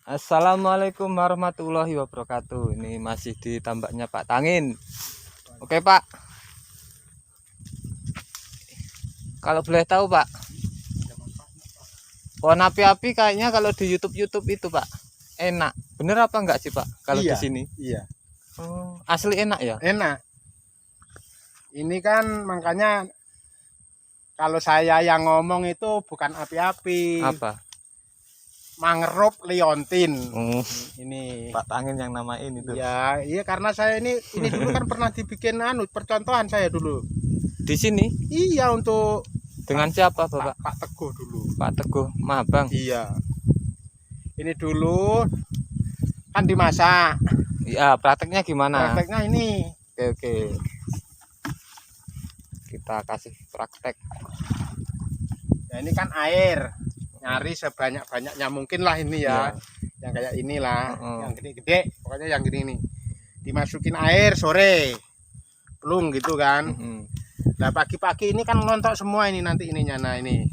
Assalamualaikum warahmatullahi wabarakatuh. Ini masih di tambaknya Pak Tangin. Oke Pak, kalau boleh tahu Pak, pohon api-api kayaknya kalau di YouTube itu Pak enak. Bener apa enggak sih Pak kalau di Iya, sini? iya. Oh, asli enak ya? Enak. Ini kan makanya kalau saya yang ngomong itu bukan api-api, Apa? mangrove liontin. Oh, Ini. Pak Tangin yang namain itu. Ya, iya karena saya ini dulu kan pernah dibikin percontohan saya dulu. Di sini Iya, untuk dengan siapa Bapak? Pak Teguh dulu. Pak Teguh Mabang. Iya. Ini dulu kan dimasak. Iya, prakteknya gimana? Prakteknya ini. Oke. Kita kasih praktek. Ya ini kan air. Nyari sebanyak-banyaknya mungkin lah ini ya. Yang kayak inilah, yang gede-gede, pokoknya yang gini nih. Dimasukin air sore. Pelung gitu kan. Nah, pagi-pagi ini kan ngontok semua ini nanti ininya. Nah, ini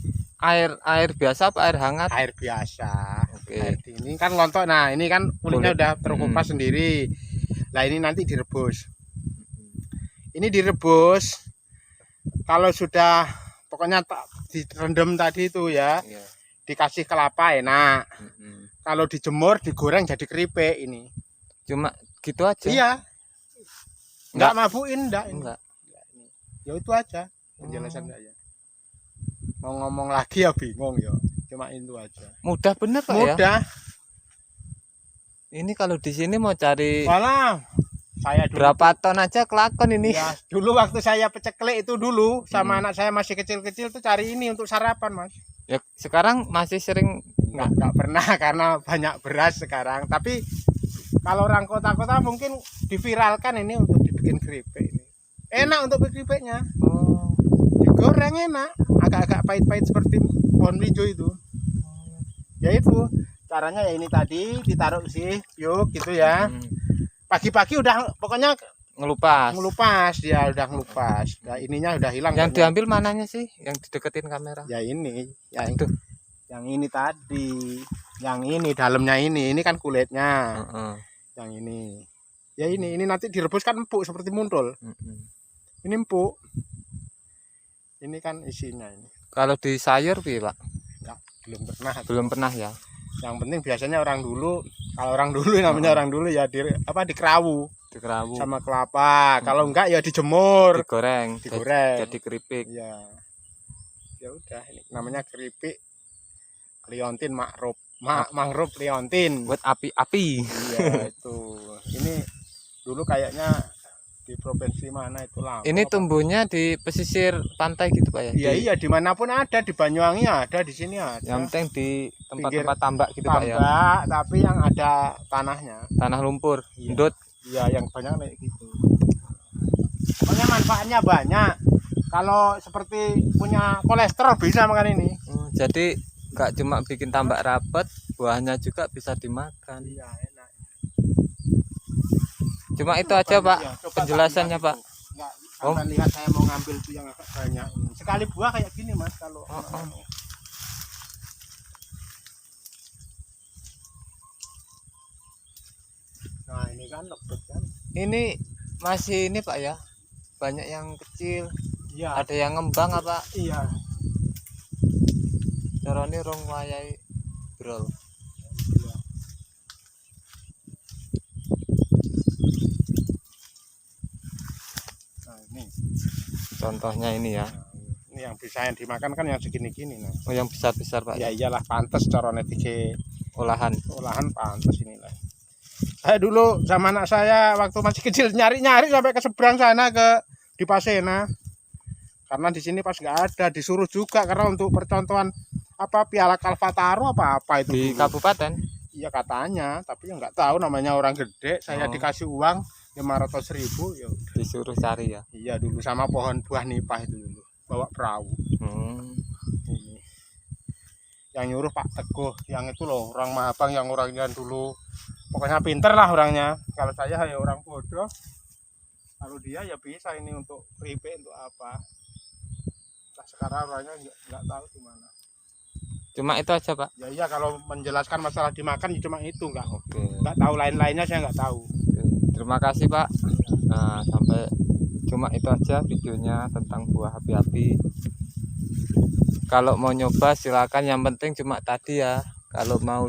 Air biasa apa air hangat? air biasa. Oke. Air dingin kan ngontok. Nah, ini kan kulitnya udah terkupas sendiri. Nah, ini nanti direbus. Ini direbus. Kalau sudah pokoknya direndam tadi itu ya. Iya. Dikasih kelapa enak. Kalau dijemur digoreng jadi keripik ini. Cuma gitu aja. Iya. Enggak mabuin enggak ini. Enggak. Ya itu aja penjelasan saya. Mau ngomong lagi ya bingung ya. Cuma itu aja. Mudah bener Pak ya. Mudah. Ini kalau di sini mau cari Malah saya dulu berapa ton aja kelakon ini. ya, dulu waktu saya peceklek itu dulu sama anak saya masih kecil-kecil tuh cari ini untuk sarapan, Mas. Ya sekarang masih sering Enggak pernah karena banyak beras sekarang. Tapi kalau orang kota-kota mungkin diviralkan ini untuk dibikin keripik ini. Enak untuk keripiknya. Oh. Digoreng enak, agak-agak pahit-pahit seperti pohon hijau itu. Ya itu caranya ya ini tadi ditaruh sih, yuk gitu ya. Pagi-pagi udah pokoknya ngelupas dia udah ngelupas. Nah, ininya udah hilang. Yang diambil mananya sih? Yang dideketin kamera? Ya ini, yang itu. Yang ini tadi, yang ini dalamnya ini kan kulitnya. Yang ini, ya ini nanti direbus kan empuk seperti muntul. Ini empuk. Ini kan isinya ini. Kalau di sayur Pak? Ya, belum pernah. Belum pernah ya. Yang penting biasanya orang dulu, kalau orang dulu namanya orang dulu ya dikerawu sama kelapa. Kalau enggak ya dijemur, digoreng. Jadi keripik. Ya. Ya udah, ini namanya keripik liontin mangrove liontin. Buat api-api. Iya, itu. Ini dulu kayaknya di provinsi mana itu lah. Ini tumbuhnya di pesisir pantai gitu Pak ya? Iya, iya, dimanapun ada, di Banyuwangi ada, di sini ada. Yang penting di tempat-tempat tambak gitu Pak ya? Tambak, tapi yang ada tanahnya. Tanah lumpur, Iya. ndut. Iya, yang banyak kayak gitu. Pokoknya manfaatnya banyak. Kalau seperti punya kolesterol bisa makan ini. Jadi nggak cuma bikin tambak rapet, buahnya juga bisa dimakan. Iya, enak. Cuma itu aja Pak, ya, penjelasannya Pak. Enggak, lihat saya mau ngambil tuh yang agak banyak ini. Sekali buah kayak gini Mas kalau. Nah, ini kan lebat kan. Ini masih ini Pak ya, banyak yang kecil. Iya. Ada yang ngembang apa? Iya. Carane rong wayahe brol. Iya. Nah, ini Contohnya ini ya. ini yang bisa yang dimakan kan yang segini-gini nah. Oh, yang besar-besar Pak. Ya iyalah pantes carane dige Olahan pantes inilah. Saya dulu sama anak saya waktu masih kecil nyari-nyari sampai ke seberang sana ke di Pasena. Karena di sini pas nggak ada, disuruh juga karena untuk percontohan apa Piala Kalfataro apa itu di dulu. kabupaten. Iya katanya, tapi ya nggak tahu namanya orang gede. Saya dikasih uang 500.000 ya. Disuruh cari ya. Iya dulu sama pohon buah nipah itu dulu bawa perahu. Ini yang nyuruh Pak Teguh, yang itu loh orang Mabang yang orangnya dulu pokoknya pinter lah orangnya. Kalau saya ya orang bodoh. Kalau dia ya bisa ini untuk keripik untuk apa. Nah, sekarang orangnya nggak tahu di mana. Cuma itu aja Pak. Ya iya, kalau menjelaskan masalah dimakan ya cuma itu, Oke. nggak tahu lain-lainnya, saya nggak tahu. Oke. Terima kasih Pak. Nah, sampai cuma itu aja videonya tentang buah api-api. Kalau mau nyoba silakan, yang penting cuma tadi ya. Kalau mau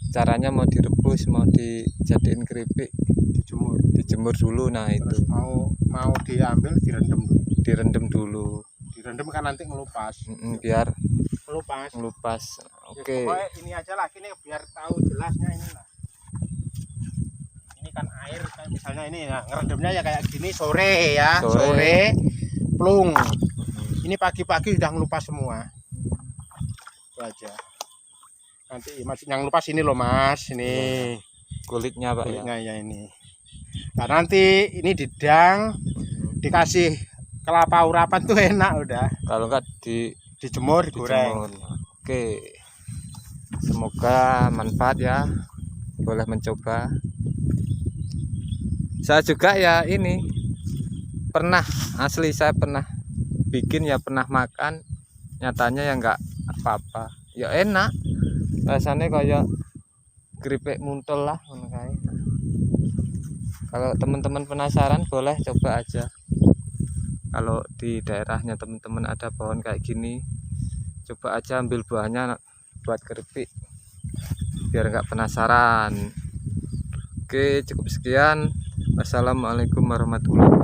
caranya mau direbus, mau dijadiin keripik, dijemur dulu. Nah, Terus itu mau diambil direndam dulu. direndam kan nanti ngelupas. Biar Ngelupas. Oke. Pokoknya ini aja lah, ini biar tahu jelasnya ini lah. Ini kan air, kayak misalnya ini ya, ngerendamnya ya kayak gini sore ya, sore plung. Ini pagi-pagi udah ngelupas semua. Itu aja. Nanti masih yang ngelupas ini loh Mas, ini Kulitnya Pak kulitnya ya ini. Nah, nanti ini didang, dikasih kelapa urapan tuh enak udah. Kalau enggak Dijemur, digoreng. Oke. Semoga manfaat ya. Boleh mencoba. Saya juga ya ini pernah, asli saya pernah bikin ya, pernah makan. Nyatanya ya enggak apa-apa. Ya enak. Rasanya kayak keripik muntul lah. Kalau teman-teman penasaran boleh coba aja. Kalau di daerahnya teman-teman ada pohon kayak gini, coba aja ambil buahnya buat keripik biar nggak penasaran. Oke, cukup sekian. Wassalamualaikum warahmatullahi wabarakatuh.